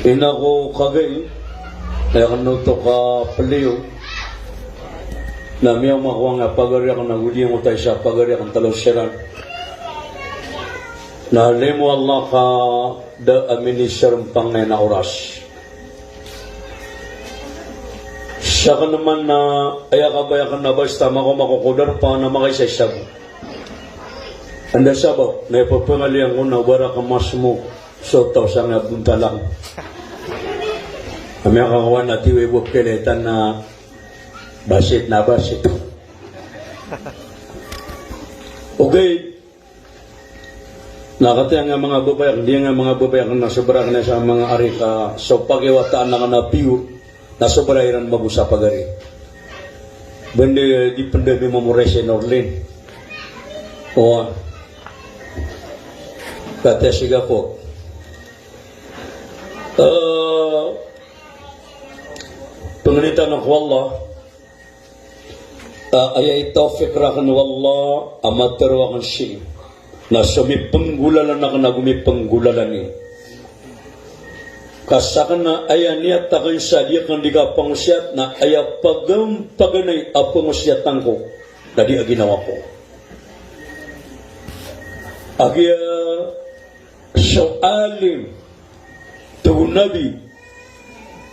Inako kagay, ayan to ka paliw, na miyaw makuha nga pagariya ka naguli mo tayo siya, pagariya kang talaw siyaran. Na limo Allah ka da aminisyaram pang na oras. Siya ka naman na ayakabaya ka na basta makumakukudar pa na makaisaysaw. Anda sabaw, na ipapangalihan ko na wala ka mas mo so tao sa nga bunta lang. Kami ang kakawan na tiwibog kilitan na basit na basit. Okay. Nakataya nga mga babayak, hindi nga mga babayak na sobra na sa mga arika. So pagiwataan na nga na piyo, na sobra iran mabusa pagari. Bende di pandemi mamurese Norlin. O, kata siga po. Pangalitan ng wallah, ayay tawfiq rakan wallah, amaterwakan siya. Na sumipanggulalan na ka na gumipanggulalan ni. Kasakan na ayan niya takin sa diya kang di ka pangusyat na aya paganay apangusyatan ko na di aginawa ko. Agya soalim tu nabi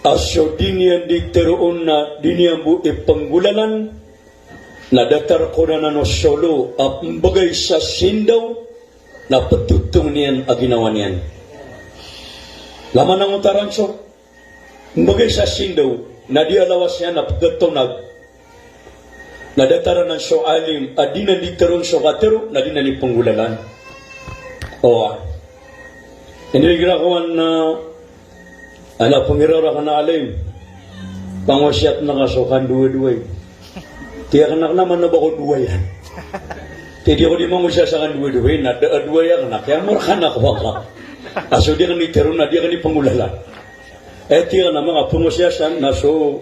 asyo dinian di teruon na dinian bu ipanggulalan na datar ko na no solo apambagay sa sindaw na patutong niyan aginawa niyan. Laman ng utaran so, bagay sa sindaw na di alawas niya na pagkatunag na dataran ng soalim di na di teruon so katero na di na ni panggulalan. Hindi ginagawa na pangirara ka na alim pangusyat na kasukan duwa-duway. Tiyak na naman na ba ko duwa yan? Hindi ko di mangusya sa kan duwa-duway na duwa yan na kaya mura ka na kuha ka. Aso di ka ni teron na di ka ni pangulalan. Tiyak na mga pangusya sa na so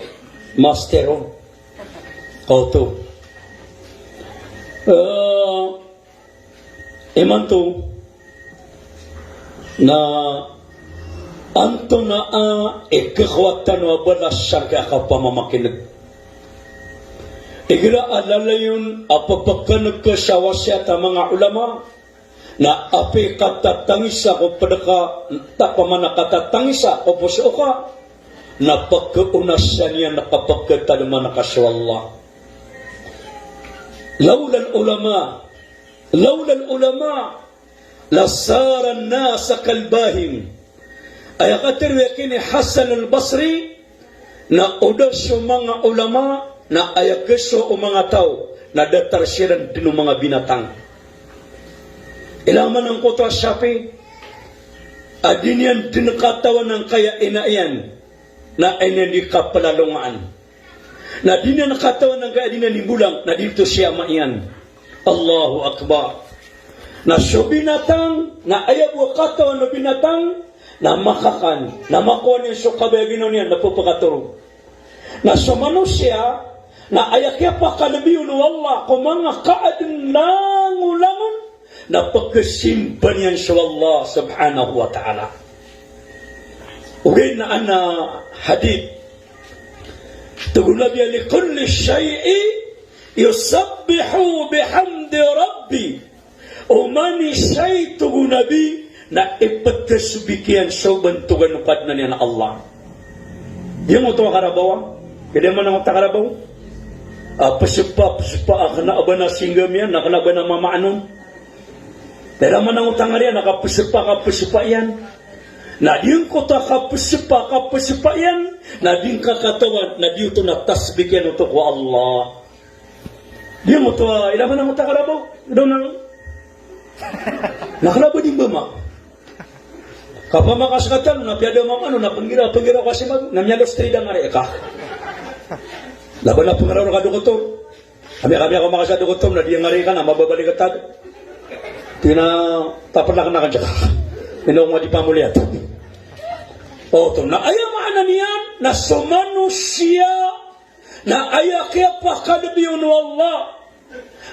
mastero. Kauto. Iman to na anto na ikakwatan wa balas sa kakapamamakinig. Igira alala yun apapagkanag ka sa wasyat ang mga ulama na api katatangisa ko padaka tapamana katatangisa ko puso ka na pagkaunasan niya nakapagkatalaman na kaswallah. Laulan ulama lasaran nasa kalbahim ay akatirwe kini Hasan al-Basri na udas yung mga ulama na ayageso o mga tao na datar siya din mga binatang. Ilaman ang kuto Shafi adinian dinakatawan ng kaya inaiyan na ay hindi kapalalungaan na dinian nakatawan ng kaya dinan nibulang na dito siya maiyan. Allahu Akbar. Na so binatang na ayaw katawan na binatang na makakan na makuha niya so kabayaginaw niya na pupakaturo na so manusia na ayakya pa kalabiyon wallah kung mga kaadin langulangon na pagkasimpan niyan sa Allah subhanahu wa ta'ala. Ugay na ana hadith tugunabi li kulli shay'i yusabbihu bihamdi rabbi umani shay tugunabi na ipagkasubikian sa bantugan upad na niya na Allah. Yung mo ito karabawa? Kaya man ang takarabaw? Pasipa, na aba na singgam yan, na ba na mamaanon? Kaya man ang utangarian, nakapasipa yan. Na diyon ko ta kapasipa yan. Na diyon kakatawan, na diyon ito natasbikian ito ko Allah. Diyon mo ito, ilaman ang takarabaw? Doon na nakalabo din ba ma? Kapamakaskatan, napiada mamano, napangira kasi namyalos trida nga rin ka. Laban na pangaraw ka dukotor. Kami ako makasya dukotor, na diyan nga rin ka na, mababaligatad. Tapalak na ka dyan. Pinawang madi pamuliat. Ito, na ayamaan na niyan, na sumano siya, na ayakya pa kadabiyon Allah,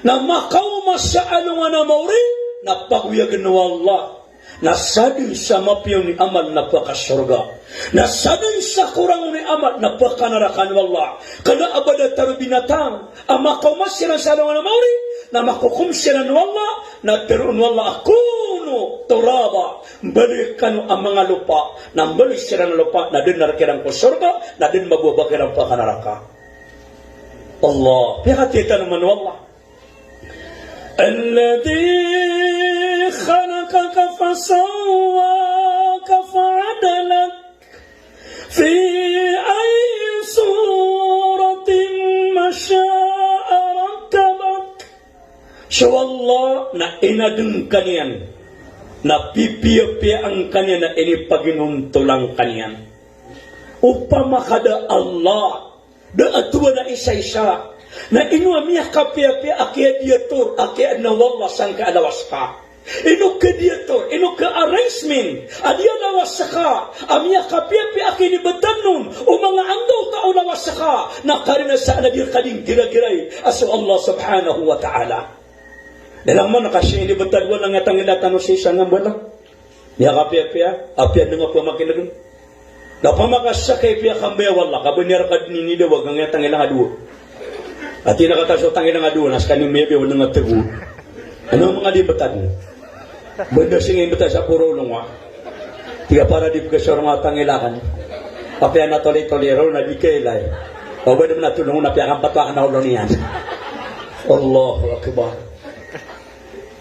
na makaumas sa ano nga na mauri, na pagwiyagan na Allah, Nasadin sa mapiyaw ni amal na pakasurga. Nasadin sa kurang ni amal na pakanarakan wallah. Kada abada taru binatang. Ama kaumas siya sa alawan na mauri. Na makukum siya na wallah. Na terun wallah akuno turaba. Balik kanu ang mga lupa. Na balik siya na lupa. Na din narakirang ko surga. Na din mabubakirang pakanaraka. Allah. Pihatitan naman wallah. الذي خلقك فسواك فعدلك في أي صورة ما شاء ركبك شو الله na inadun kanian na pipiya-piya ang kanian na inipaginuntulang kanian upama kada Allah da atuwa na isa-isa na inu amia kapia-pia akia diatur akia na wallah sang kaalawas ka inu ke diatur inu ke arrangement adia lawas ka amia kapia-pia akia ni betanun o mga anggaw ka lawas ka na karina sa nadir kading gira-giray aso Allah subhanahu wa ta'ala dalang man kasi ni betanun lang atang ilatan si sang ngambala niya kapia-pia apia nga pamakin na pamakasakay pia kambaya wallah kabanir kad ni daw wag nga tang ilang adu at tinakataso tangin nga doon, as kaning maybe wala nga tagu. Ano mga dibatan? Banda singin bata sa puro lunga. Tiga para di pagkasya nga tangilakan. Papian na toli-tolero na di kailay. O ba naman natulong na piyakang patwakan na ulo niyan. Allahu Akbar.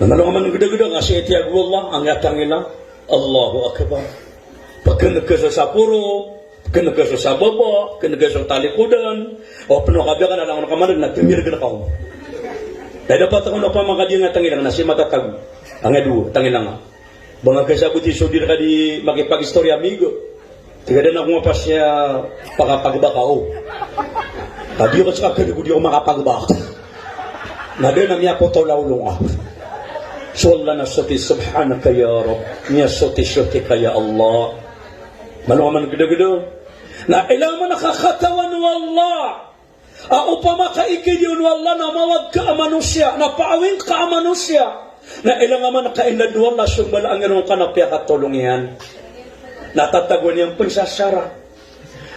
Namalong man gada-gada nga si Etiago Allah, ang yatangila. Allahu Akbar. Pagkanagkasa sa puro, pagkanagkasa sa baba, pagkanagkasa sa talikudan, o penuh kabya ka na lang ako kamanag, nagpimir ka na kao. Dahil dapat ako na pa mga kadi nga tangilang, nasi matatag. Ang edu, tangilang nga. Banga kasabuti, so di na ka di makipag-istorya, amigo. Tiga din ako mapas niya pakapagbaka, o. Kadi ako sa kakali ko di ako makapagbaka. Na din na niya po tawlaulong ako. So Allah na soti, subhanaka ya Rab. Niya soti-soti ka ya Allah. Maluman gada-gada. Na ilang man nakakatawan wallah. Upama kaikidyon wallah na mawag ka manusia, na paawing ka manusia. Na ilang man nakainad wallah sumbal ang irong kanapya katulong yan. Natatagwan niyang pansasara.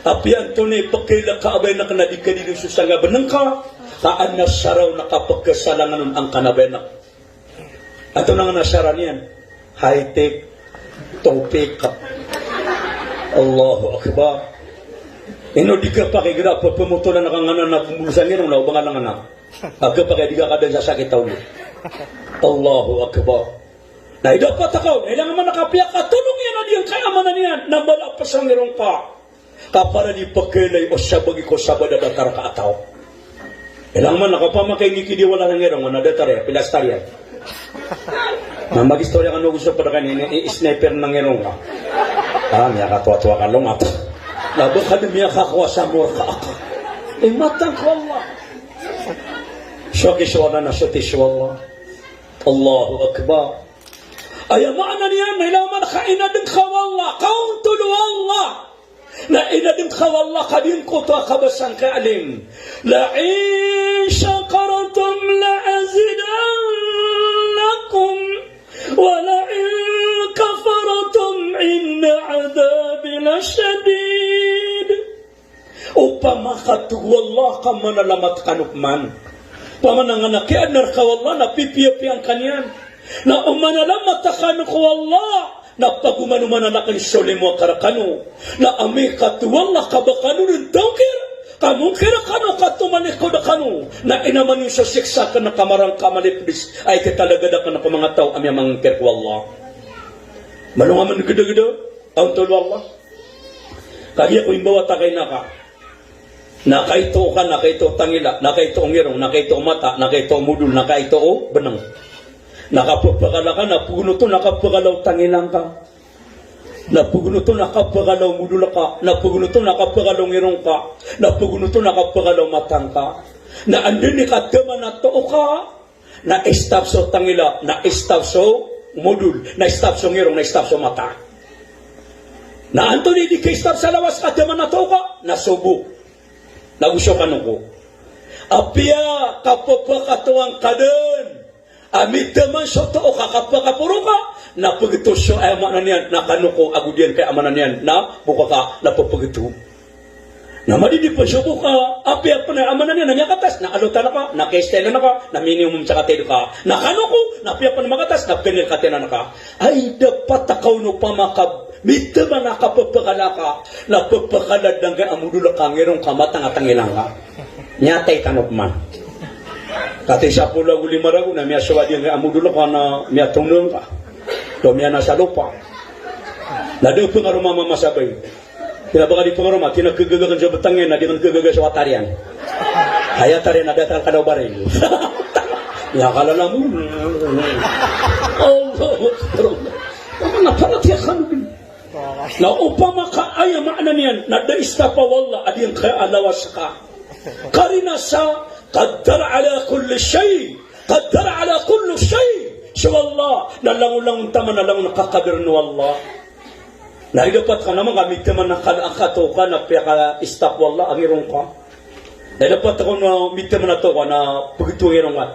Apian to ni pakila ka abay na kanadika dito sa nga banang ka. Taan na saraw nakapagkasalangan ang kanabenak. Ato na nga nasara niyan. High-tech, topic. Allahu Akbar. Ino di ka pakigira pa pumutulan na kang anak na pumulusan nyo na ubangan ng anak. Aga pakidika ka din sa sakit tawlo. Allahu Akbar. Na dapat ako, ilang naman nakapiyak ka, tulong yan na diyan, kaya man na niyan, nabala pa sa ngirong ka. Kapara di pagkailay o sabagi ko sabada datar ka ataw. Ilang man nakapamakay ngiki di wala ng ngirong, na datar ya, pilastar yan. Mag-istorya ka no gusto pa na kanina, i-sniper ng ngirong ka. Miya ka tuwa-tuwa ka lungat. Labo ka na miya kakuha sa murka ako. Matang ko Allah. Syokiswa na syokiswa Allah. Allahu Akbar. Ay, maana niya, may laman kainadin ka wallah. Kaun tulo Allah. Na inadin ka wallah, kadin ko to akabasang kaalim. La'in syakaratum la'azidannakum. Wala'in kafaratum inna adabi lasyadid. Upama katuwallah ka manalamat kanukman. Pamananganakyan na ka wallah, napipiyapiyan kanyan. Na umanalamat kanuk wallah, na pagumanumanalakan sole mo karakano. Na ami katuwallah kabakano ng tawkir. Kamungkira kano katumanikod kano. Na inaman yung sa siksa ka na kamarang kamalipis. Ay kitalaga ka na ko mga tao ami mangkir wallah. Malungaman gada-gada. Ang tulo Allah. Kaya ko imbawa takay na ka. Nakaito ka, nakaito tangila, nakaito ngirong, nakaito mata, nakaito mudul, nakaito benang. Nakapagpagala ka, napuguno to, nakapagalaw tangilang ka. Napuguno to, nakapagalaw mudul ka. Napuguno to, nakapagalaw ngirong ka. Napuguno to, nakapagalaw matang ka. Na andun ni katama na to ka. Na-stop so tangila, na-stop so mudul, na-stop so ngirong, na-stop so mata. Na Anthony, di ka-stop sa lawas katama na to ka, nasubo. Nagusyo ka ko. Apia kapapakatuang kaden. Amit naman so to kakapakapuro ka. na pagito siya ay amanan yan, na kanuko agudian kay amanan yan, na buka ka, na pagito. Na madidipon siya buka, api apa na amanan yan, na niya katas, na alutan ka, na kaistela na ka, na minimum sa katedo ka, na kanuko, na api apa na magatas, na penil katena na ka. Ay dapat takaw no pamakab, mita ba nakapapakala ka, na papakalad ng amudula ka, ngayong kamatang at ang ilang ka. Nyatay tanop man. Kati siya pula uli marago na miya siya di nga amudula ka na miya tunong ka. Do miya nasa lupa. Nado po nga rumama masabay. Pinabaka di po nga rumama, tinagkagagagan sa batangin na di nga kagaga sa watarian. Kaya tari na datal ka daw baril. Miya kalala mo. Allah, naparatiyakan mo. Na upama ka ay maana niyan, na daista pa wala, adiyang kaya alawas ka. Karina sa قدر على كل شيء قدر على كل شيء شو الله nalangulang tama nalang nakakadir no Allah na dapat ka naman kami teman nakakato ka na peka istap wallah ang irong ka na dapat ako na miteman na to ka na begitu irong ka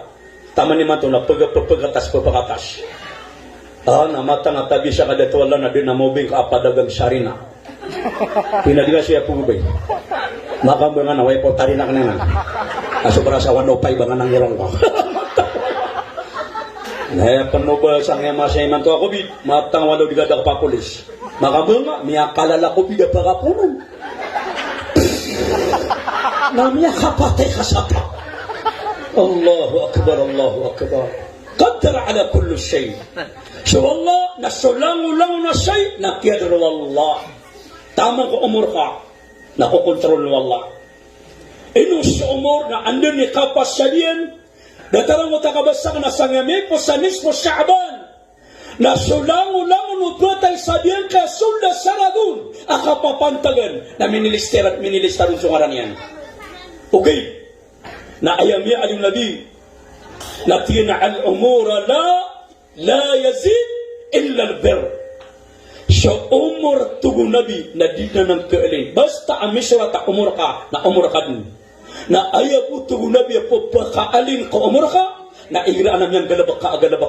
tama ni man to na pagatas na mata na tabi siya kada to Allah na din na mobing ka apadagang syarina pinadiga siya pugubay maka mga na way po tarina kanina asubra sa 105 ba nga nang irong ko. Naya panobal sang masay man to ako bit, matang walo digadak pa pulis. Makabunga, miya kalala ko bida pagapunan. Na miya kapatay kasapa. Allahu akbar, Allahu akbar. Qaddar ala kulli shay. So Allah, nasulang-ulang na shay, nakiyadro Allah. Tamang ko umur ka, nakukontrol mo Allah. Inu sa umur na andun ni kapas sadian datarang mo takabasa na sangami po sa nismo Sha'ban na sulang-ulang mo batay sadian ka sulda saradun akapapantagan na minilister at minilistarun sungaran yan. Okay, na ayami alim nabi na tina al-umura la yazid illa al-bir sa umur tugo nabi na di na ng kailin basta amisra ta umur ka na umur ka din na ayaw po tugo nabi po pakaalin ko umur ka na igraan naman galabak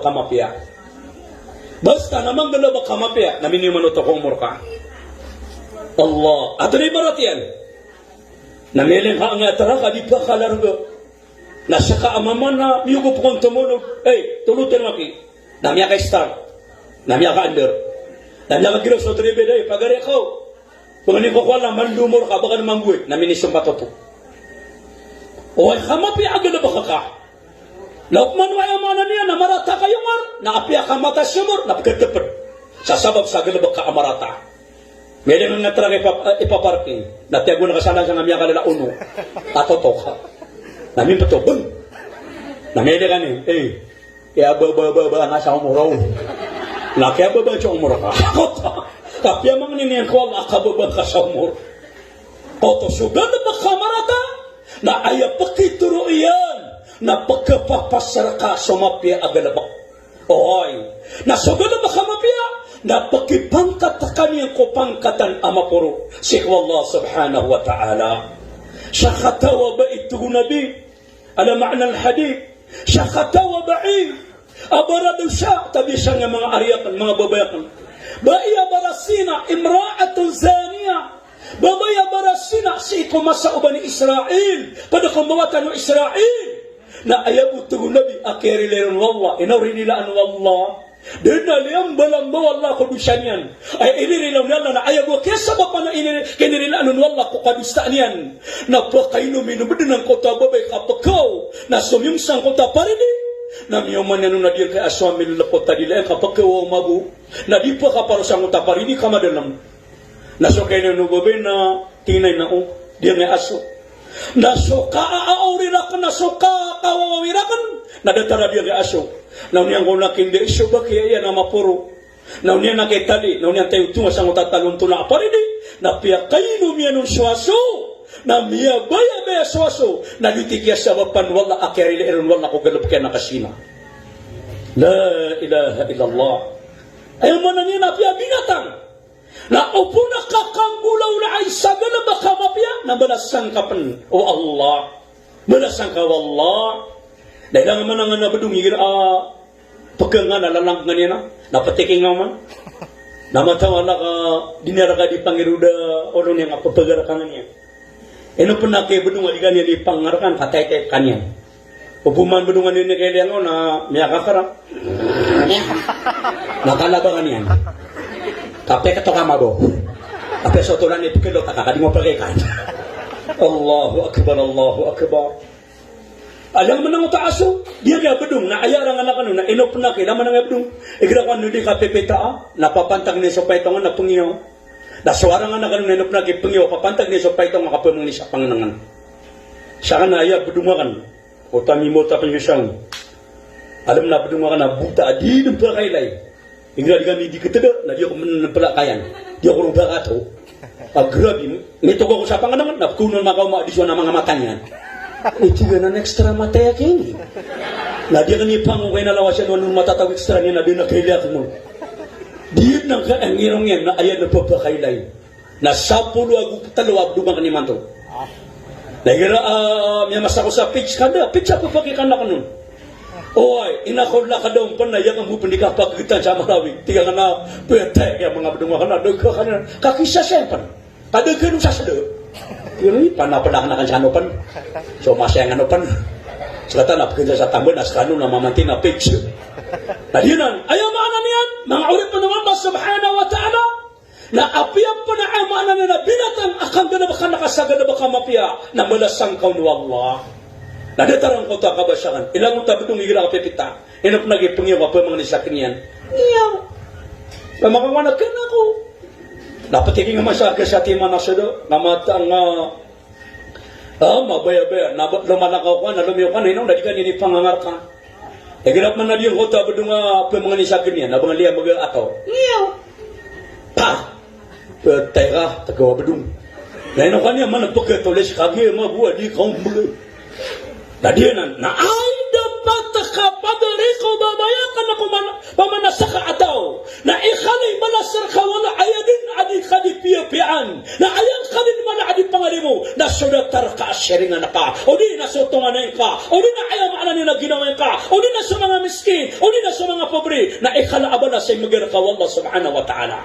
ka mapia basta naman galabak ka mapia na miniman ito ko umur ka Allah at rin barat yan na meling ka ang atara ka di pa kalargo na sa kaamaman na miyugo po kong tumunog tulutin maki na miya ka start na miya ka under na miya ka giro sa tribe day pagari ko pangani ko ko lang mandumor ka baka naman buwit na minisong patoto o ay kamapi agad na baka ka laukman wa amanan niya na marata kayo mar na api akamata siyumor na pagkatapad sa sabab sa agad na baka amarata may din nga tarang ipaparking na tiyago na kasalan sa namiya kalala uno atoto ka namin pa to bang na may din gani kaya ba nga sa umuraw na kaya ba siya umura ka tapi amang niniyan ko ang akababa ka sa umur oto sugan na baka marata na ayaw pakituro iyan na pagkapapasar ka sa mapia agalabak. Oy, na sugan na baka mapia na pagkipangkat kaniyang kupangkatan amapuro si Allah subhanahu wa ta'ala. Siya katawa ba ito nabi? Ala ma'na al-hadith. Siya katawa ba'i. Abarado siya. Tabi siya ng mga ariyakan, mga babayakan. Ba'iya barasina imra'atun zaniya. Babaya barasina si kumasa uban ni Israel pada kumawatan ng Israel na ayaw utong nabi akirileron wallah inawri nila an wallah din na liyang balang mo wallah kudusyan yan ay inirilaw nila na ayaw mo kaya sabab pa na kinirilaan nun wallah kukadustaan yan na pakainumin din ng kota babay kapakaw na sumyungsang kota parini na miyaman yan nung nadir kay aswami lulapot tadila yung kapakaw mabu na di pa kaparusang kota parini kamadalang nasukay na nubabay na tinay na diyan may aso nasuka aawirakan nasuka kawawirakan nadatara diyan may aso naunyan ko nakindi iso ba kaya yan na mapuro naunyan nakitali naunyan tayo tunga sa tatalon tula aparini na piya kayo miya nung swaso na miya baya swaso na litigya sa wapan wala akirili eron wala ko galap kaya nakasina la ilaha illallah ayaw mo na niya na piya binatang na upo na kakambulaw na ay saga na baka mapya na balasang ka pan o Allah balasang ka wallah dahil naman nga nabadong higil pagka nga nalalang nga niya na napatiking ngaman. Namatawala ka, dinara ka di pangiruda, orang yang apa pegarakan niya. Eno pernah ke bedung adigan yang dipangarakan, katay-tay kanyan. Pupuman bedungan ini kaya liang na miyakakara. Nakalabangan yan. Kape katokama do. Kape sotolan ni pikilo takakadi mo pagkikan. Allahu Akbar, Allahu Akbar. Alang menang taaso, dia kaya bedung, na ayarang anak ano, na ino pernah kaya naman nga bedung. Igra ko ano di kapepeta, napapantag ni so paitong na pungiyaw. Na suarang anak ano na ino pernah kaya pungiyaw, papantag ni so paitong makapamang ni sa panganangan. Siya ka na ayar bedungakan. Utami mo tapos siyang alam na bedung na buta di ng pagkailay. Ingra di kami di ketega na di ako manapalakayan. Di ako rong bakato. Grabe, nito ko sa panganangan na kuno makaw maadisyon na mga matanya. Ito na extra mataya kini. Na di kani pangungay na lawas yan nung matatag extra niya na di na kailak mo. Di nang kaangirong yan na ayan na pagkakailay. Na 10 agu talawag dumang kaniman to. Nagira may masako sa pitch kada, pitch ako pakikan na kanon. Oy, inakod la kadong panaya ang mupun di kapagkitan sa Malawi. Tiga na pete ya mga bedung kana deg kana kakisa sempan. Kada kanu sa sede. Ini panapana kan sa anopan. So masaya ang anopan. Selatan na pagkita sa tamban as kanu na mamantin na pitch. Nadinan, ayaw maana niyan, mga urip pa ng Allah subhanahu wa ta'ala. Na apiyan pa na amanan na binatang akang gana baka nakasaga na baka mapia na malasang kaw ni Allah. Nadatarang ko ta kabasyakan. Ilang ta betong igira ka pepita. Inap nagipungyo ka pa mga nisakin yan. Iyaw. Pamakawanag ka na ako. Dapat iking nga masaka sa tima na sado. Namatang mabaya-baya. Lumalakaw ka, nalumiyo ka na inong nadikan ini pangangar ka. Iginap man na diyo ko ta betong pa mga nisakin yan. Nabang liya mag-ataw. Iyaw. Pa! Teka, tagawa bedung. Na ino kanya man nagpagkatulis kagi mabuha di kaum mga. Na diya na ay dapat kapadari ko babayakan ako pamanasaka ataw. Na ikhalay malasar ka wala ayadin adi kadipiyapian. Na ayang kalin man adi pangalimo na sudatar ka asyeringan na ka. O di na sutunganan ka. O di na ayaw maanan nila ginawa ka. O di na sa mga miskin. O di na sa mga pobre. Na ikhalaba na sa magir ka Allah subhanahu wa ta'ala.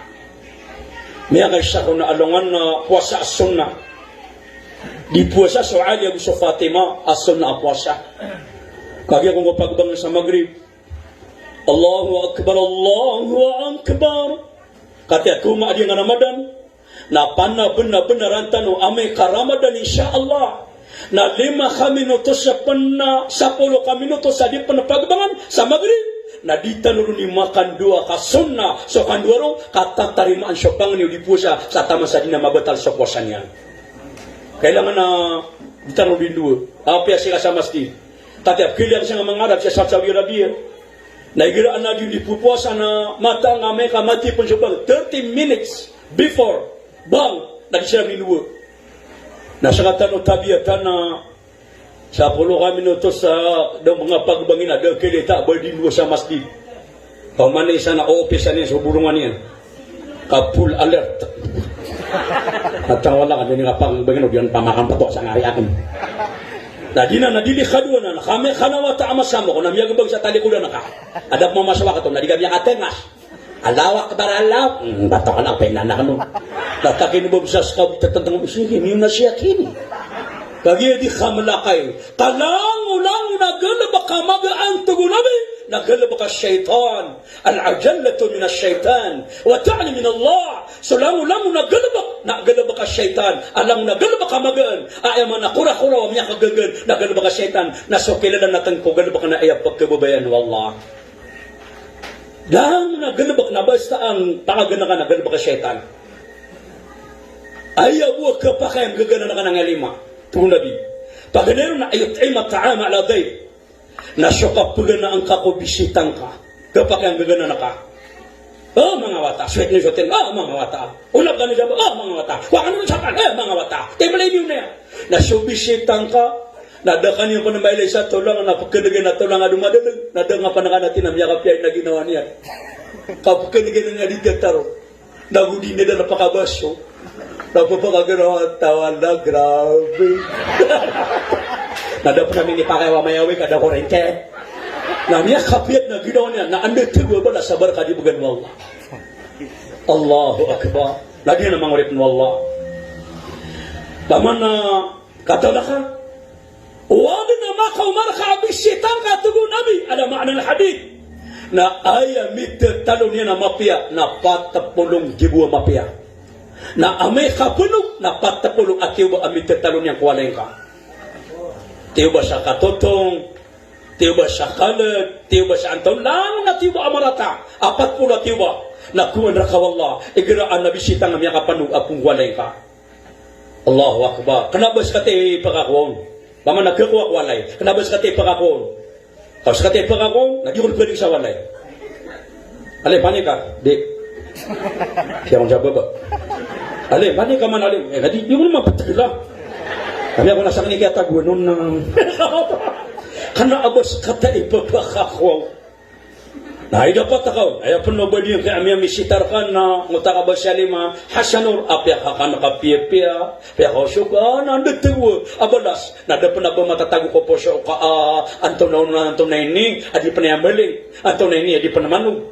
May siya ko na alungan na puasa as-sunnah. Di puasa so Ali Abu Fatima as-sunnah puasa. Kaya kung pagbang sa Maghrib. Allahu Akbar, Allahu Akbar. Kaya kuma adi nga Ramadan. Na panna benar-benar tanu amay ka Ramadan insyaallah. Na 5 minutos sa panna 10 minutos sa di panapagbangan sa Maghrib. Na di tanuro ni makan 2 ka sunnah so kan 2 ro kata tarimaan so pang ni di puasa sa tama sa di na mabatal sa puasa niya. Kailangan na di tanuro di 2. Apa siya sa masjid. Tatap kailangan siya mangarap siya sa Saudi Arabia. Naigiraan na di puasa na mata nga may kamati pun siya 30 minutes before bang na siya di 2. Na sa katano tabiatan na sa 10 minutos sa mga pagbangin na kilita berdin sa masjid. Pamanay sa na-office niya sa burungan niya. Ka-full alert. At wala ka din nga pagbangin o yun pamakan pa to sa ngari akin. Nadili kadua na kami kanawata amasamo ko namiyagabag sa talikudan na ka. Adap mo masawa ka to nadigabiyang atengas. Alawak baralaw. Bato ka lang painana ka no. Natakinubab sa skab tatandang sige yun na siya kini. Kaya di kamalakay. Talang-ulang nagalaba ka magaan tugunabi. Nagalaba ka syaitan. Al-ajallatu minas syaitan. Wa ta'ali min Allah. So lang-ulang nagalaba ka syaitan. Alang nagalaba ka magaan. Ayaman na kura-kura wa miya kagagan. Nagalaba ka syaitan. Nasukilalan natin ko. Galaba ka na ayap pagkababayan wa Allah. Lang nagalaba ka na basta ang pakagana ka nagalaba ka syaitan. Ayaw buwag ka pa kayang gagana na ka ng alima. Tunggu Nabi. Pagganero na ayot ay mata'ama ala day. Nasyoka pagana ang kakobisitang ka. Kapag ang gagana na ka. Mga wata. Sweat na sweatin. Mga wata. Ulap ka na dyan. Mga wata. Waka naman sakan. Mga wata. Timalay niyo na yan. Nasyobisitang ka. Nadakan yung panabaylay sa tulang. Napagkadagan na tulang nga dumadalag. Nadanga pa na ka natin ang yakapyay na ginawa niya. Kapagkadagan na nga di kataro. Nagudi na na napakabasyo. Napapakagarawa tawa na, grabe. Nada po namin ipakayawa mayawi kada kurente. Nah niya kapiat na ginawa niya na anda tiwa ba na sabar ka di bagan wallah. Allahu Akbar. Lagi na mga ulit wallah. Taman na katawa ka. Wala na makaumar ka abisitan ka tugo nabi. Ala makna ng hadith. Na aya mitir talon niya na mapia na 40 jiwa mapia. Na amay kapunog na 40 akiwa mitir talon niya kuwalain ka. Tiyo ba siya katotong, tiyo ba siya kalag, tiyo ba siya antaw, lang na tiyo ba amarata, 40 tiyo ba, nakuha na kawallah, igiraan na bisita nga miya kapanog apong walay ka. Allahu Akbar. Kanabas ka tayo pagkakawon. Bama nagkakuha walay. Kanabas ka tayo pagkakawon. Kapag ka tayo pagkakawon, nagigol pwede sa walay. Alay, panik ka? Di. Kaya akong jaba ba? Alay, panik ka man alay. Di mo naman patagila. Kami ako nasa kanina kaya tagunon ng kanaabos kata ipapakakuaw. Nah, dapat ako. Ay pun nobody yung kaya may misitarkan na mutakabas siya lima hasanur apya ka nakapiyapya pya ka syuga nandagtago abalas na dapat na ba matatago ko po siya ka anto na ini adi pa niya maling anto na ini adi pa naman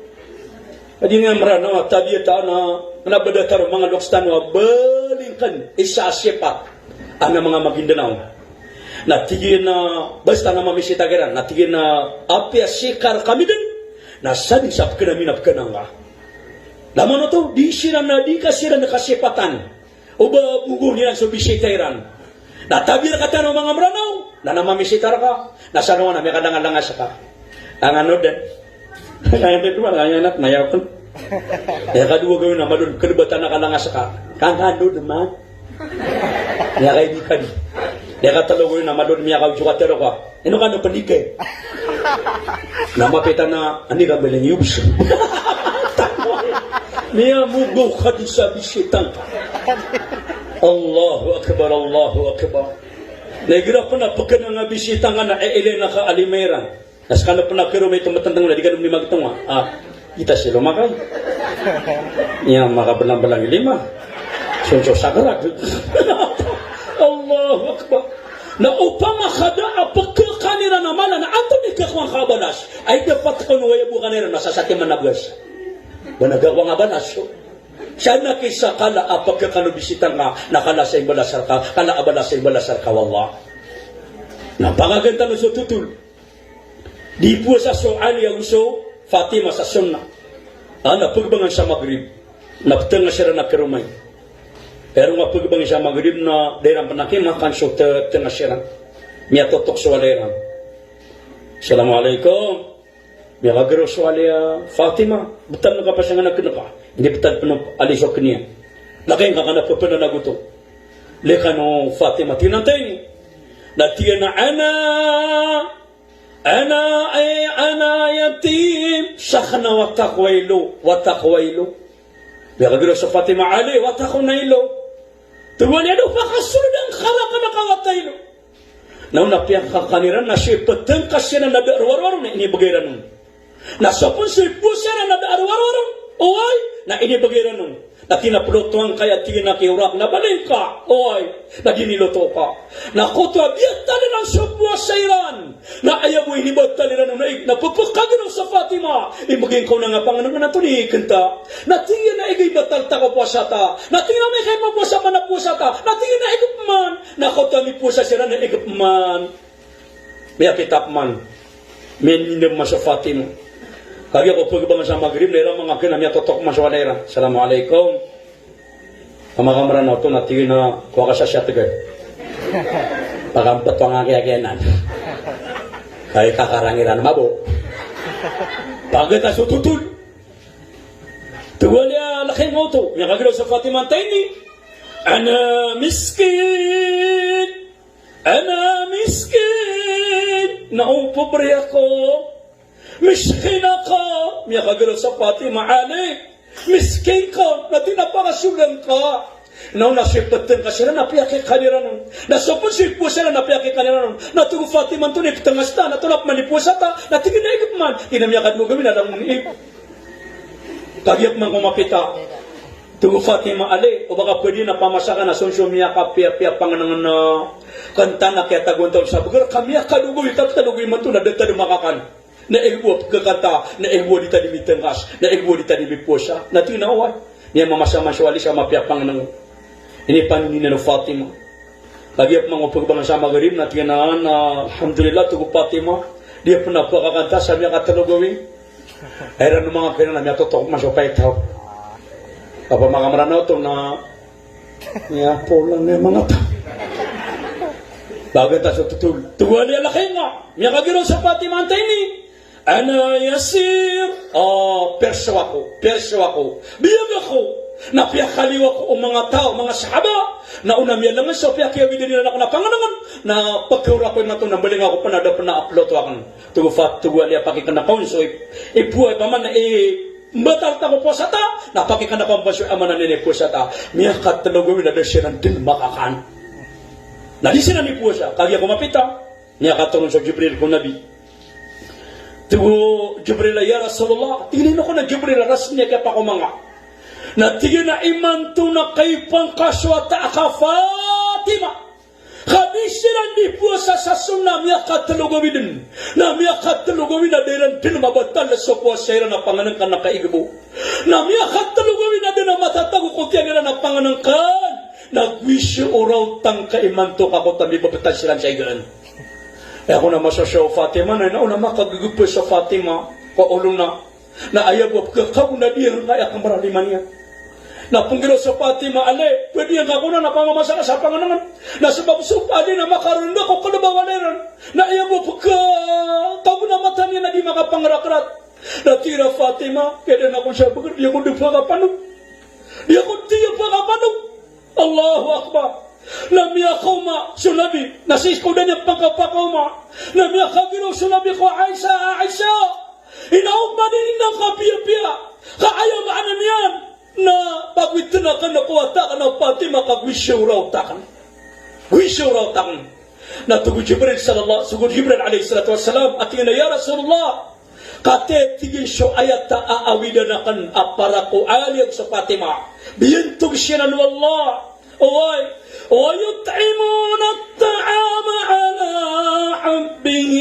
adi nga marano tabiyata na nabadatar mga lokstan wa balingkan isa sipat ang mga Maguindanao. Natigin na, basta nga mamisitagaran, natigin na apya sikar kami din, nasadi sa pagkanaminap ka na nga. Laman na to, di sila na, di ka sila nakasipatan, o ba bugo nila sa bisitairan. Natabi na kata ng mga maranaw, na namamisitar ka, nasa naman na may kadangalangas ka. Ang ano din, kaya din naman, kaya anak, mayapon. Kaya kadua gawin na malun, kalibatan na kalangas ka. Kang ano naman, niya kaibigan. Niya katalagoy na malon niya kaujukatero ka. Ino ka no panike? Namapitan na, ani ka beling yubs. Niya mugo ka di sa bisitang. Allahu Akbar, Allahu Akbar. Nagira pa na pagka nga bisitang na eele na ka alimeran. Naskala pa na kero may tumatandang na di ka nung limag ito nga. Kita sila makay. Niya makabalang-balang lima. Sunso sakarat. Allahu Akbar. Na upang makada pagkakanira naman na ato ni kakwang kabalas ay dapat kanuwaya mo kanira nasasatiman na bgas. Managawa nga balas. Siya na kisa kala pagkakanubisitan nga nakalasay balasar ka, kala abalasay balasar ka, wallah. Napakaganda na sa tutul. Di po sa so'ali ang so, Fatima sa sunnah. Napagbangan sa Maghrib. Naptanga siya na kirumay. Pero nga pagbang siya Maghrib na daerang panakimakan so tengah siya miya totok sa waleran. Assalamualaikum. Miya kagaro sa walea Fatima. Betal na ka pa siya nga nagkina ka. Hindi betal pa na alisok niya. Lakayin ka ka na papananaguto. Leka no Fatima. Tinantay ni. Natiyan na ana yatim. Sakna watakwaylo. Miya kagaro sa Fatima Ali. Watakwnaylo. Tuwan niya doon, makasunod ang karakan na kawatay. Nauna piyang kakaniran na siya patang kasya na nabi-arwar-war na inibagay nun. Nasapon siya po siya na nabi-arwar-war. Oy, na inibagay nun. Na tinapulutuan kaya tinakiurak na balin ka. Oy, na diniluto ka. Nakutwa, biyat tali ng subwa sa Iran. Na ayaw mo hinibat tali na naig. Napupukagin sa Fatima. Ibagay ko na nga panganon na tunihikin ta. Natingin na igay batal ta ko po sa ta. Natingin na may kayo mo po sa mana po sa ta. Natingin na igap man. Nakutwa mi po sa sila na igap man. May apitap man. May ninam ma sa Fatima. Kaya ko pagkabang sa Maghrib, lera mga kinamya totok maswalera. Assalamualaikum. Kamakamaran na ito, natigin na kuha ka sa siya tigay. Pakampat pa nga kaya-kayanan. Kaya kakarangiran mabo. Pagkata sa tutul. Tuwalya laking mo ito. May kagalaw sa Fatima tayo ni. Ana miskin. Naupobre ako. Miskin ako. May kagalaw sa Fatima Ali. Miskin ka. Na tinapakasulan ka. Nasipatan ka sila. Napiyaki kanira nun. Nasapon sipo sila. Napiyaki kanira nun. Natugo Fatima ito. Niptangasta. Natulap manipusa ta. Natigin na igap man. Inamyakan mo gamin. Alam mong ip. Kagiyak man kumapita. Tugo Fatima Ali. O baka pwede na pamasaka na sunsumiya ka. Pia panganang na kanta na kaya taguntaw sa bagar. Kamiya kalugoy. Tatkalugoy man ito. Nadagta lumakakan. na iwo pagkakata, na iwo di tadi mitengkas, na iwo di tadi mipuasa. Na tinaway, niya mamasama siya wali siya mapiapang ng ini paninin ng Fatima. Lagi ako mga pagbangan sa magarim, na tinanaan na alhamdulillah, tugo Fatima, dia pun napakakanta sa mga katalogawin. Ayran ng mga pera na niya totok masupay tao. Kapag mga maranaw ito na niya po lang niya mga tao. Bagay tayo tutul. Tuwa niya lakay nga. Niya kagiraw sa Fatima antay ni. Ana yasir. Perso ako. Biyag ako. Napiyakaliw ako o mga tao, mga sahaba. Nauna miya lang sa piyakiyawin din nila na panganangan. Na pagkura ko yung nato, nambaling ako panada pa na-upload ako. Tuwa niya pakikanakaw. So, ipuay pa man na batal ta ko po sa ta. Napakikanakaw pa siya amanan nila po sa ta. Miya katalogawin na siya ng din makakaan. Nalisina ni po siya. Kaya kumapita. Niya katulong sa Jibril kong Nabi. Tugo Jibril ya Rasulullah. Tingin ako na Jibril ras niya kaya pa ko mga. Natigin na iman to na kay pangkaswata ka Fatima. Kabisiran ni po sa sunna miya katalogawin. Na miya katalogawin na diran pinamabatal na sa po sa na panganang ka nakaigibo. Na miya katalogawin na din na matatago ko tiyan na panganang kan. Nagwisyo oraw tang kaimanto kako tabi babatay silang sa igaan. E ako na masasyaw Fatima na nauna makagugupos sa Fatima kaulong na ayaw ko kakaw na diyan kaya kang maraliman niya. Na punggiro sa Fatima ale pwede yan kako na napamamasaka sa panganangan na sa babsupa din na makarunda ko kalabawaleran na ayaw ko kakaw na mata niya na di makapangarakrat. Natira Fatima kaya na ako siya bagay di ako di pagkapanong di ako di pagkapanong. Allahu Akbar. Lam yakuma sulabi. Nasis ko na niya pagkapakauma. Lam yakagino sulabi ko Aisha. Inaog maninin ng kapiya-piya. Kaayaw maanan yan. Na pagwito na ka nakuwata ka ng Fatima kagwisyo raw takan. Wisyo raw takan. Natugo Jibril sugod Jibril alayhi salatu wassalam. At yun na ya Rasulullah. Kate tigil siyo ayat ta aawidan akan apara ko aliyag sa Fatima. Biyentog siya na wallah. ويطعمون الطعام على حبه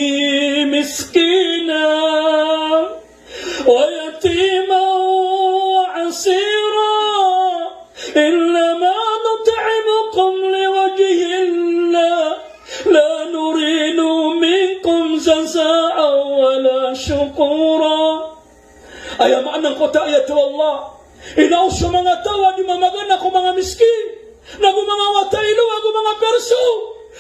مسكينا ويتيما وعسيرا إنما نطعمكم لوجه الله لا نريد منكم جزاء ولا شكورا. Ay maanang ko ta ayat Allah. Inaos sa mga tawa di mamagana ko mga miskin. Nagu mga watailu, nagu mga perso.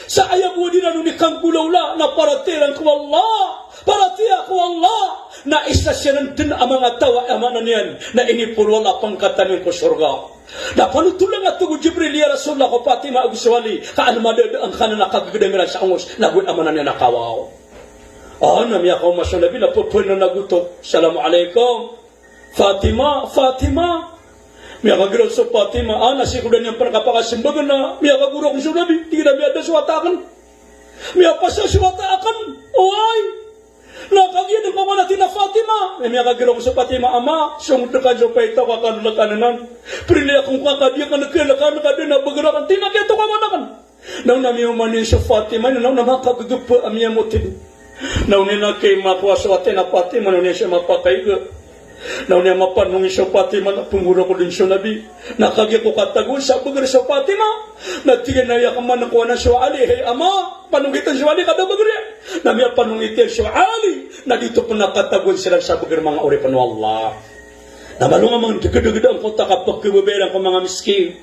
Sa ayaw mo din ni kang gulawla na paratiran ko Allah. Paratiya ko Allah. Na isa siya ng din ang mga tawa amanan yan. Na inipulwala pangkatanin ko surga. Na panutulang at tugo Jibril ya Rasulullah ko Fatima aguswali. Kaan madadaan ka na nakagagdangan sa angos. Nagun amanan yan nakawaw. Namiya ko masulabi na po na nagutok. Assalamualaikum. Fatima. Miya kagiraw sa Fatima, nasikudan niyang pagkapakasimbagan na miya kaguro kong sulabi, tingin na miya da suwatakan. Miya pa sa suwatakan, nakagyan ang pamanatin na Fatima. Miya kagiraw ko sa Fatima, ama, sumudakan sa paita kakanulakanan. Pili akong kakadiya ka nagkailakan ka din na bagarakan, tinagyan ito kamanakan. Nang namiumanin sa Fatima, nang namakagagapa amya motin. Nang ninakay makuha sa atin na Fatima, nang niya siya mapakaiga. Now niya mapanong sa Fatima na pumura ko din siya nabi. Nakagya ko katagun sa bagar sa Fatima. Natigyan na iya ka man nakuha na siya Ali. Hey ama, panungitan siya Ali kada bagar yan. Namiya panungitan siya Ali. Na dito po nakatagun sila sa bagar mga uri panu Allah. Na malunga mga dagadagadaan ko ta kapag kababayaran ko mga miskin.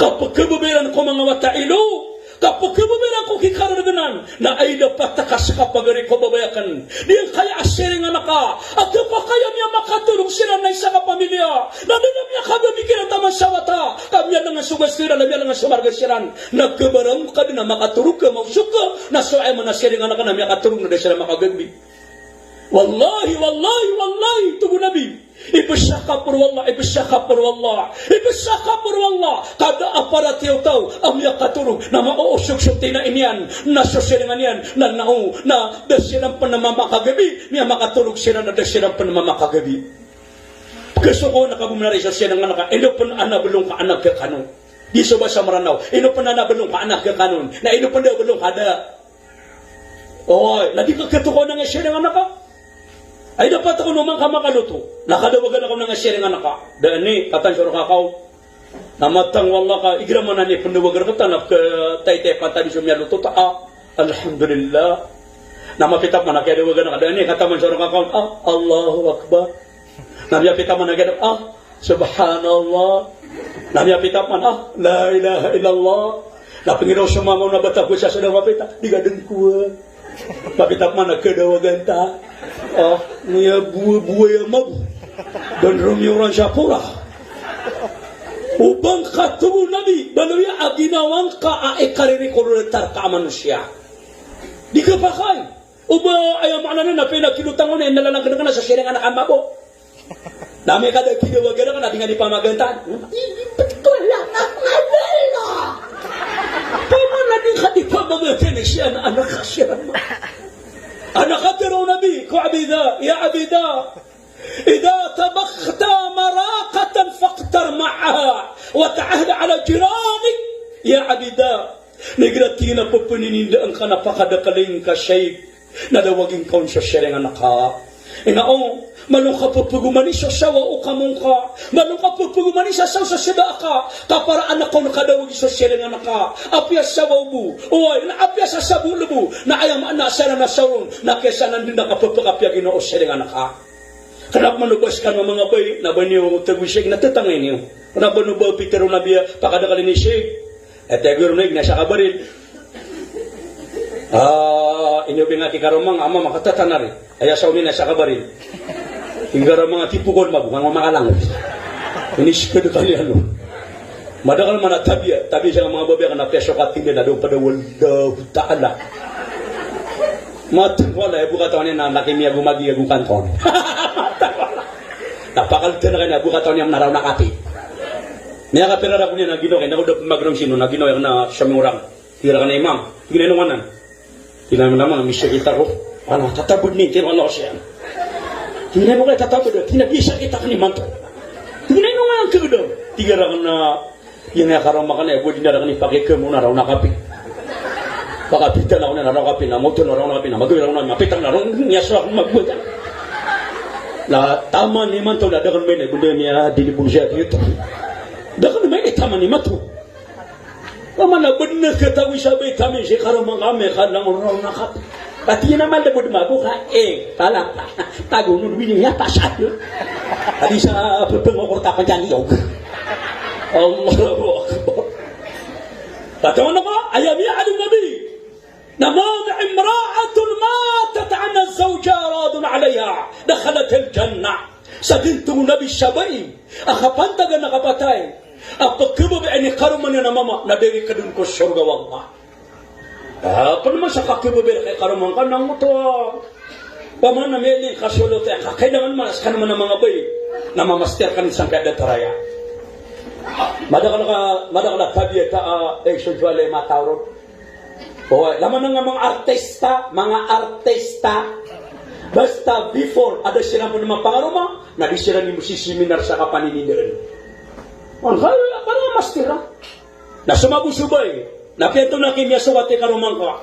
Kapag kababayaran ko mga watailu. Kapag kababayaran ko kikaraganan na ay dapat takas kapag ko babayakan. Diyan kaya asiring anak ka. At kapag kaya niya makatulong sila na isa ka pamilya. Na niya niya kagamikin ang tamang sawata. Kamiya na nga sugasira, na niya na nga sumargasiran. Nagkabarang ka din na makatulong ka, mausok ka. Naso ay man asiring anak ka na niya katulong na din sila makagami. Wallahi, tubo nabi. Ibasaka por wallah. Kada aparat yaw tao amya katurog na mauusok-sok na inyan na sosilingan yan na dasilang panamamakagabi niya makaturog sila na dasilang panamamakagabi. Gusto ko nakabumunari sa siya ng anak ino pa na anabalong ka anak ka kanon. Di so ba sa maranaw ino pa na anabalong ka anak ka kanon na ino pa na anabalong ka da. Nadi ka katuko na nga siya ng anak ka. Ay dapat ako naman ka makaluto. Nakadawagan ako ng sharing anak ka. Dahil ni, katansyon kakao. Namatang wala ka, igraman na ni, pandawagan ka tanap ka tay-tay patay sumya luto ta. Alhamdulillah. Namapitap man, nakadawagan na ka. Dahil ni, katansyon kakao. Allahu Akbar. Namapitap man, nakadawagan. Subhanallah. Namapitap man, la ilaha illallah. Napangiraw sa mamaw na bata ko siya sa namapitap. Di ka din kuha. Papitap man, nakadawagan ta. Niya buhay ang mabu. Dan Romeo ran siya pura. Ubang katubo nabi, baluya aginawang ka ay karirikulutar ka manusia. Di ka pa kay. Uba ay makna na pinagkilutangon na nalalang ka na sa siringan na kamabo. Dami ka na kinawagan ka na, di nga di pamagantan. Wala na kabalo. Paano di ka di pamagantan siya na anak ka siya naman. أنا خطر نبيك عبيدا يا عبيدا إذا طبخت مراقة فاقتر معها وتعهد على جيرانك يا عبيدا نقرأتينا ببنين لأنك فقد قلنك شيء ندوغين كون ششرين نقا إن malung kapupugumani sa sawa o kamungka, malung kapupugumani sa sawa sa sidaka, kaparaan ako nakadawagi sa siya nga naka, apya sawa bu, uway, na apya sa sabu lubu, na ayam na sana na sawon, na kesa nandun na kapupagapya ginoo siya nga naka. Kanap manubas ka ng mga bay, naban niyo tagwisig na tatangin niyo. Kanap manubas pitero na biya, pakadakalin ni Sheikh, at agurunay na siya kabaril. Inyo binga kikaromang ama makatatanari, aya sa umin na siya kabaril. Hingga mga tipukon mabungang mamalang. Inis ka na kalian. Madakal man at tabi siya mga babi na peso katin na doon pada walda ta'ala. Matungwala, bukatawan niya na nakimia gumagi agukanton. Napakalita na kanya, bukatawan niya naraw nakati. Niya kapirara ko niya na gino, kaya nakuda magrong sino, na gino na samurang. Tira ka na imam, ginanunganan. Tinaman naman, misya kita ko. Ano, tatabod ni, tira Allah siya. Tingnan mo kayo tatapos doon. Tinagisa kita ka ni Manto. Tingnan mo nga ang kago doon. Tiga ra ka na yung nakarama ka na. Pwede na ra ka ni pakika mo na raw nakapi. Pakapitan ako na raw nakapi. Namoto na raw nakapi. Namagawin raw na mapitan na raw. Nyasra akong magbutan. Na tama ni Manto na dakan may na. Bunda niya dinibusya dito. Dakan may na tama ni Manto. Pamanabad na katawi sabay kami. Si karamang kami ka lang raw nakapi. Pati naman labod mabuka, pala, tago nun, wiling yata siya. Adi sa pangkukurta pa dyan, iyog. Allahu Akbar. Tatawan ako, ayami alim nabi, naman imra'atul matat an az-zawja radun alayha, dakhalat al-jannah. Sa bintong nabi sabay, akapantagan nakapatay, ang pagkababi ni karuman niya na mama, nadiri ka dun ko surga wala. Apa naman sa kakibabir kay karuman ka nang ito paman na may kasulot kakailangan malas ka naman ng mga bay na mamaster ka nisang kada taraya madakala tabi ka sexual matawrod laman nga mga artista basta before ada sila mo naman pangaruma na di sila ni musisiminar sa kapaninidaan ang kaya parang mastera na sumabusubay na piyento na kimya suwate karumang ka.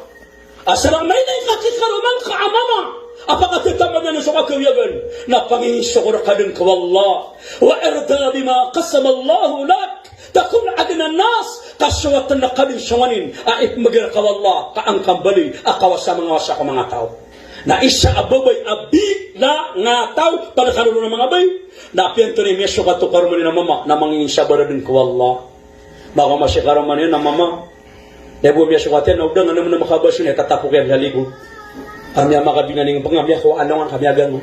Asarang may na ikakikarumang ka amama. Apakatitama na sa kakawiyagan na pangingisukura ka din ka wallah. Wa irda bima qasam Allahu lak. Takun agna nas kasuwatan na ka din siyawanin. Aip magira ka wallah. Kaang kambali akawasa mga wasa ko mga tao. Na isa ababay abig na nga tao para karulo ng mga bay. Na piyento ni Meso ka to karumanin na mama na mangingisabara din ka wallah. Baka masyakarumanin na mama. Nebo miya sukatin, na udang ano mo na makabasyon, tatapok yan sa ligo. Kami ang makabinaning pangamiya ko, ano ang kamiyagan mo.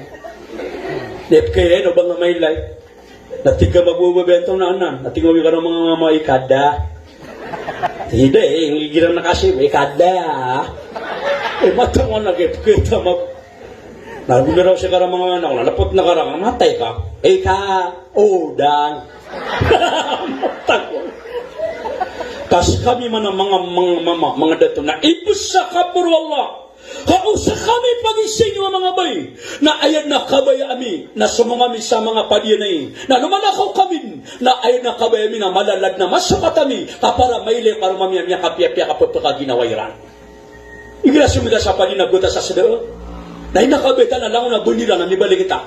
Dep kaya, no bang mailay? Natika magbubabento na anan, natingawi ka ng mga maikada. Hindi yung girang na kasi, maikada. Matangan na kita mag... Naguna raw siya karang mga anak, nalapot na karang, matay ka. Udang. Matangan. Kas kami man ang mga dato na ibus sa kapuro Allah. Kausa kami pagising yung mga bay na ayan na kabaya ami na sumungami sa mga padyanay na lumalakaw kami na ayan na kabaya ami na malalad na masukat ami kapara maile karumami ami kapya-pya kapapaka ginawairan. Igrasyo mo sa padyan na buta sa sadao. Na inakabeta na lango na bundira na mibali kita.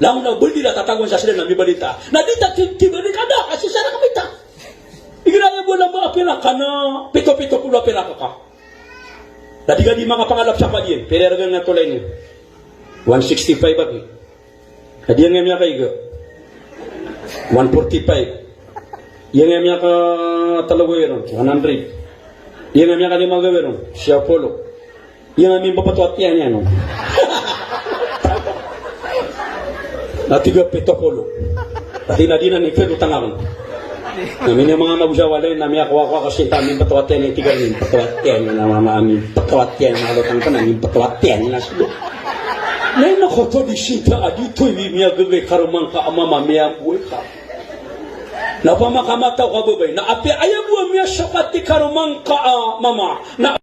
Lango na bundira tatagwan sa sila na mibali ta. Na dita tibali ka na kasi sana kamita. Igraya mo lang mga pila ka na pito-pito pula pila ka. Na di mga pangalap sa kadiyan. Pero ragan na tulay niyo. 165 bagi. Kadiyan nga niya kayo. 145. Yang niya ka talawero. 100. Yang niya ka lima gawero. Siya polo. Yang aming papatuat yan yan. Na 30. Pati na din ang ifedo tangaman. Namin yung mga mabusawalay na may ako kasi aming patuat yan yung 30. Patuat yan yung aming patuat yan. Malutang ka na aming patuat yan. Nay nakoto di sita adito imiya gagay karumang ka amama miya buhay ka. Na pamakamataw ka babay. Na api ayaw mo miya syakati karumang ka mama. Na